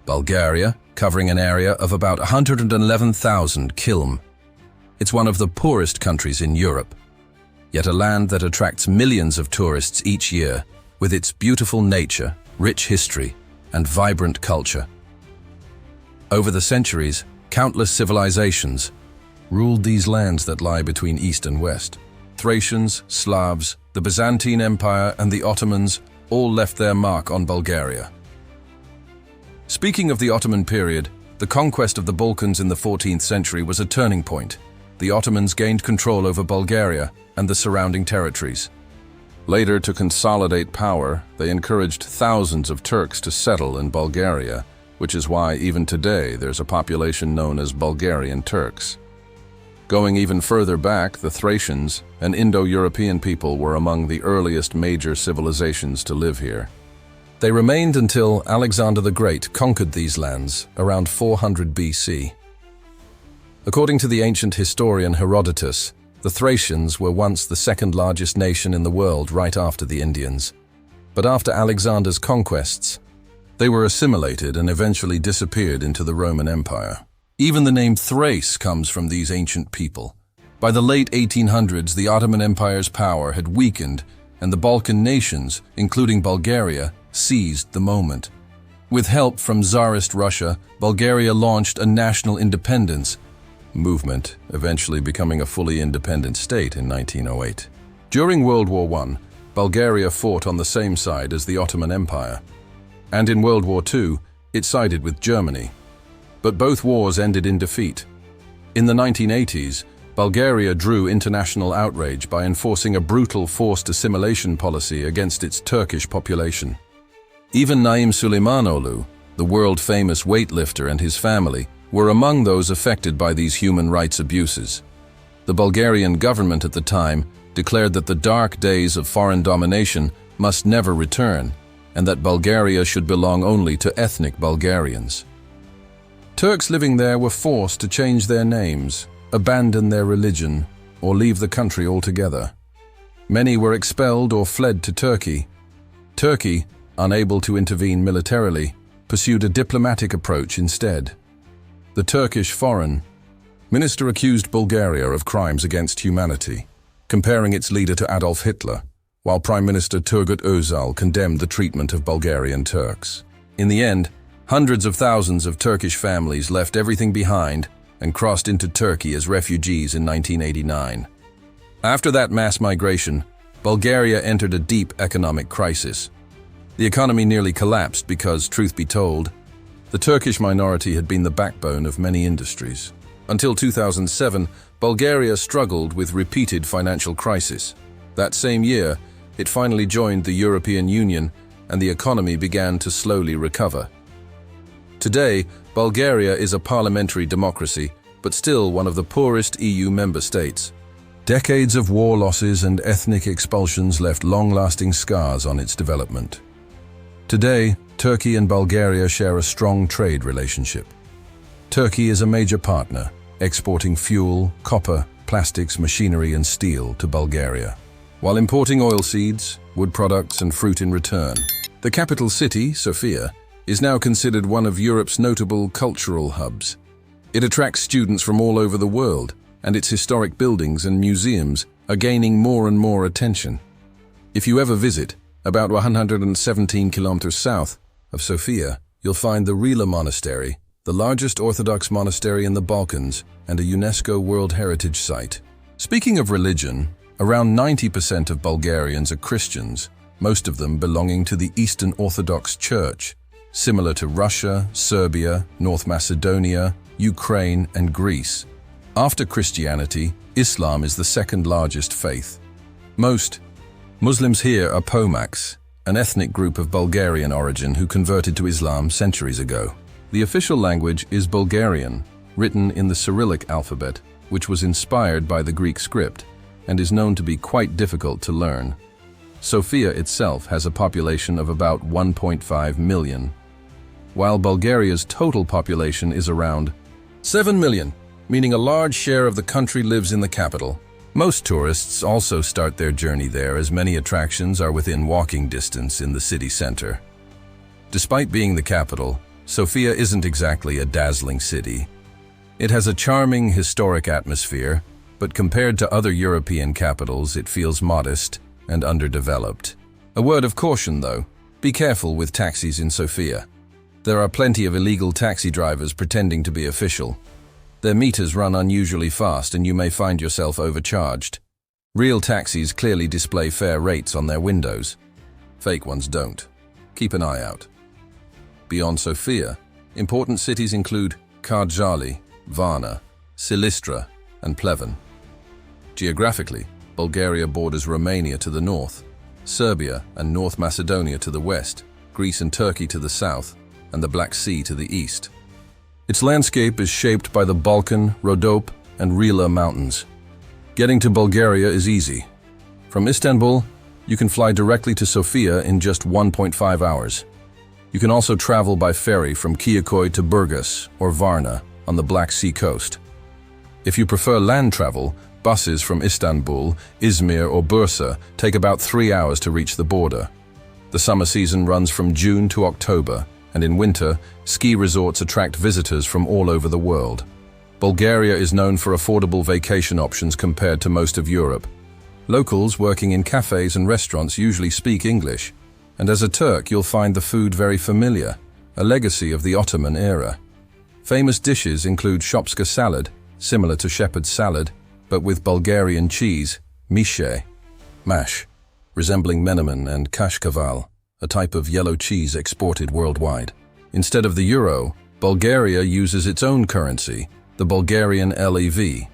Bulgaria, covering an area of about 111,000 km. It's one of the poorest countries in Europe, yet a land that attracts millions of tourists each year with its beautiful nature, rich history, and vibrant culture. Over the centuries, countless civilizations ruled these lands that lie between East and West. Thracians, Slavs, the Byzantine Empire, and the Ottomans all left their mark on Bulgaria. Speaking of the Ottoman period, the conquest of the Balkans in the 14th century was a turning point. The Ottomans gained control over Bulgaria and the surrounding territories. Later, to consolidate power, they encouraged thousands of Turks to settle in Bulgaria, which is why even today there's a population known as Bulgarian Turks. Going even further back, the Thracians, an Indo-European people, were among the earliest major civilizations to live here. They remained until Alexander the Great conquered these lands around 400 BC. According to the ancient historian Herodotus, the Thracians were once the second largest nation in the world right after the Indians. But after Alexander's conquests, they were assimilated and eventually disappeared into the Roman Empire. Even the name Thrace comes from these ancient people. By the late 1800s, the Ottoman Empire's power had weakened, and the Balkan nations, including Bulgaria, seized the moment. With help from Tsarist Russia, Bulgaria launched a national independence movement, eventually becoming a fully independent state in 1908. During World War I, Bulgaria fought on the same side as the Ottoman Empire. And in World War II, it sided with Germany. But both wars ended in defeat. In the 1980s, Bulgaria drew international outrage by enforcing a brutal forced assimilation policy against its Turkish population. Even Naim Suleimanoglu, the world-famous weightlifter, and his family were among those affected by these human rights abuses. The Bulgarian government at the time declared that the dark days of foreign domination must never return, and that Bulgaria should belong only to ethnic Bulgarians. Turks living there were forced to change their names, abandon their religion, or leave the country altogether. Many were expelled or fled to Turkey. Turkey, unable to intervene militarily, pursued a diplomatic approach instead. The Turkish Foreign Minister accused Bulgaria of crimes against humanity, comparing its leader to Adolf Hitler, while Prime Minister Turgut Özal condemned the treatment of Bulgarian Turks. In the end, hundreds of thousands of Turkish families left everything behind and crossed into Turkey as refugees in 1989. After that mass migration, Bulgaria entered a deep economic crisis. The economy nearly collapsed because, truth be told, the Turkish minority had been the backbone of many industries. Until 2007, Bulgaria struggled with repeated financial crises. That same year, it finally joined the European Union and the economy began to slowly recover. Today, Bulgaria is a parliamentary democracy, but still one of the poorest EU member states. Decades of war losses and ethnic expulsions left long-lasting scars on its development. Today, Turkey and Bulgaria share a strong trade relationship. Turkey is a major partner, exporting fuel, copper, plastics, machinery, and steel to Bulgaria, while importing oilseeds, wood products, and fruit in return. The capital city, Sofia, is now considered one of Europe's notable cultural hubs. It attracts students from all over the world, and its historic buildings and museums are gaining more and more attention. If you ever visit, about 117 kilometers south of Sofia, you'll find the Rila Monastery, the largest Orthodox monastery in the Balkans and a UNESCO World Heritage Site. Speaking of religion, around 90% of Bulgarians are Christians, most of them belonging to the Eastern Orthodox Church, similar to Russia, Serbia, North Macedonia, Ukraine, and Greece. After Christianity, Islam is the second largest faith. Most Muslims here are Pomaks, an ethnic group of Bulgarian origin who converted to Islam centuries ago. The official language is Bulgarian, written in the Cyrillic alphabet, which was inspired by the Greek script and is known to be quite difficult to learn. Sofia itself has a population of about 1.5 million, while Bulgaria's total population is around 7 million, meaning a large share of the country lives in the capital. Most tourists also start their journey there, as many attractions are within walking distance in the city center. Despite being the capital, Sofia isn't exactly a dazzling city. It has a charming, historic atmosphere, but compared to other European capitals, it feels modest and underdeveloped. A word of caution, though. Be careful with taxis in Sofia. There are plenty of illegal taxi drivers pretending to be official. Their meters run unusually fast and you may find yourself overcharged. Real taxis clearly display fair rates on their windows. Fake ones don't. Keep an eye out. Beyond Sofia, important cities include Kardjali, Varna, Silistra, and Pleven. Geographically, Bulgaria borders Romania to the north, Serbia and North Macedonia to the west, Greece and Turkey to the south, and the Black Sea to the east. Its landscape is shaped by the Balkan, Rhodope, and Rila mountains. Getting to Bulgaria is easy. From Istanbul, you can fly directly to Sofia in just 1.5 hours. You can also travel by ferry from Kiyikoy to Burgas or Varna on the Black Sea coast. If you prefer land travel, buses from Istanbul, Izmir or Bursa take about 3 hours to reach the border. The summer season runs from June to October, and in winter, ski resorts attract visitors from all over the world. Bulgaria is known for affordable vacation options compared to most of Europe. Locals working in cafes and restaurants usually speak English, and as a Turk you'll find the food very familiar, a legacy of the Ottoman era. Famous dishes include shopska salad, similar to shepherd's salad, but with Bulgarian cheese, mishe, mash, resembling menemen, and kashkaval, a type of yellow cheese exported worldwide. Instead of the euro, Bulgaria uses its own currency, the Bulgarian lev.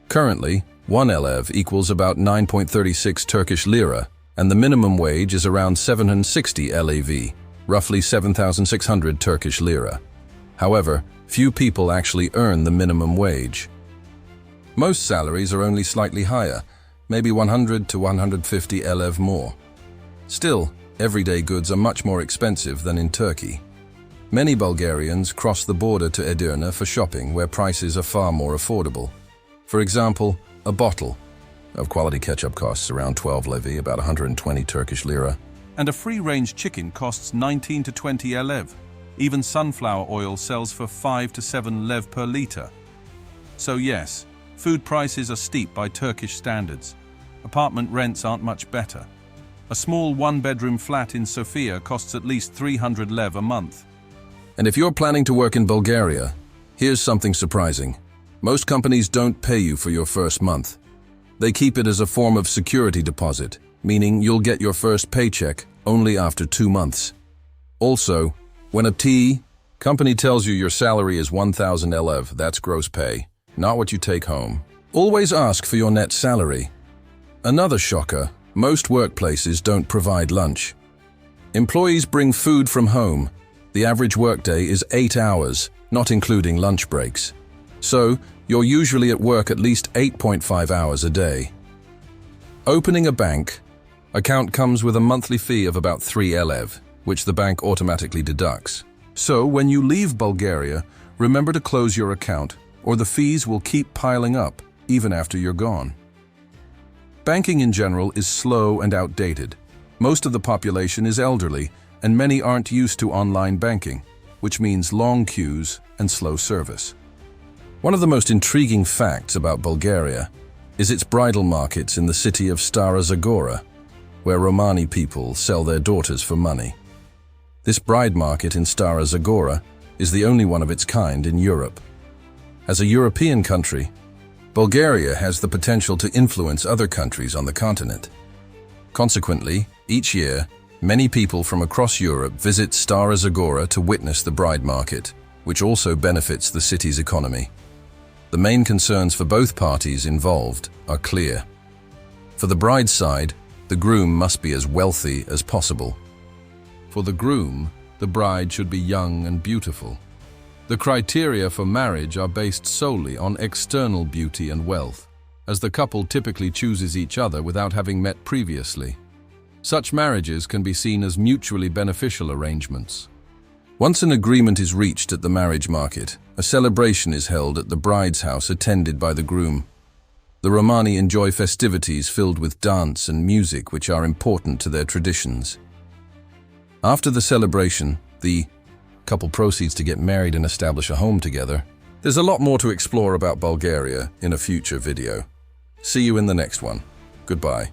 Currently, 1 lev equals about 9.36 Turkish lira, and the minimum wage is around 760 lev, roughly 7,600 Turkish lira. However, few people actually earn the minimum wage. Most salaries are only slightly higher, maybe 100 to 150 lev more. Still, everyday goods are much more expensive than in Turkey. Many Bulgarians cross the border to Edirne for shopping where prices are far more affordable. For example, a bottle of quality ketchup costs around 12 levy, about 120 Turkish lira. And a free-range chicken costs 19 to 20 lev. Even sunflower oil sells for 5 to 7 lev per litre. So yes, food prices are steep by Turkish standards. Apartment rents aren't much better. A small one-bedroom flat in Sofia costs at least 300 lev a month. And if you're planning to work in Bulgaria, here's something surprising. Most companies don't pay you for your first month. They keep it as a form of security deposit, meaning you'll get your first paycheck only after 2 months. Also, when a company tells you your salary is 1,000 lev, that's gross pay, not what you take home. Always ask for your net salary. Another shocker, most workplaces don't provide lunch. Employees bring food from home. The average workday is 8 hours, not including lunch breaks. So, you're usually at work at least 8.5 hours a day. Opening a bank account comes with a monthly fee of about 3 lev, which the bank automatically deducts. So, when you leave Bulgaria, remember to close your account, or the fees will keep piling up, even after you're gone. Banking in general is slow and outdated. Most of the population is elderly, and many aren't used to online banking, which means long queues and slow service. One of the most intriguing facts about Bulgaria is its bridal markets in the city of Stara Zagora, where Romani people sell their daughters for money. This bride market in Stara Zagora is the only one of its kind in Europe. As a European country, Bulgaria has the potential to influence other countries on the continent. Consequently, each year, many people from across Europe visit Stara Zagora to witness the bride market, which also benefits the city's economy. The main concerns for both parties involved are clear. For the bride's side, the groom must be as wealthy as possible. For the groom, the bride should be young and beautiful. The criteria for marriage are based solely on external beauty and wealth, as the couple typically chooses each other without having met previously. Such marriages can be seen as mutually beneficial arrangements. Once an agreement is reached at the marriage market, a celebration is held at the bride's house attended by the groom. The Romani enjoy festivities filled with dance and music which are important to their traditions. After the celebration, the Couple proceeds to get married and establish a home together. There's a lot more to explore about Bulgaria in a future video. See you in the next one. Goodbye.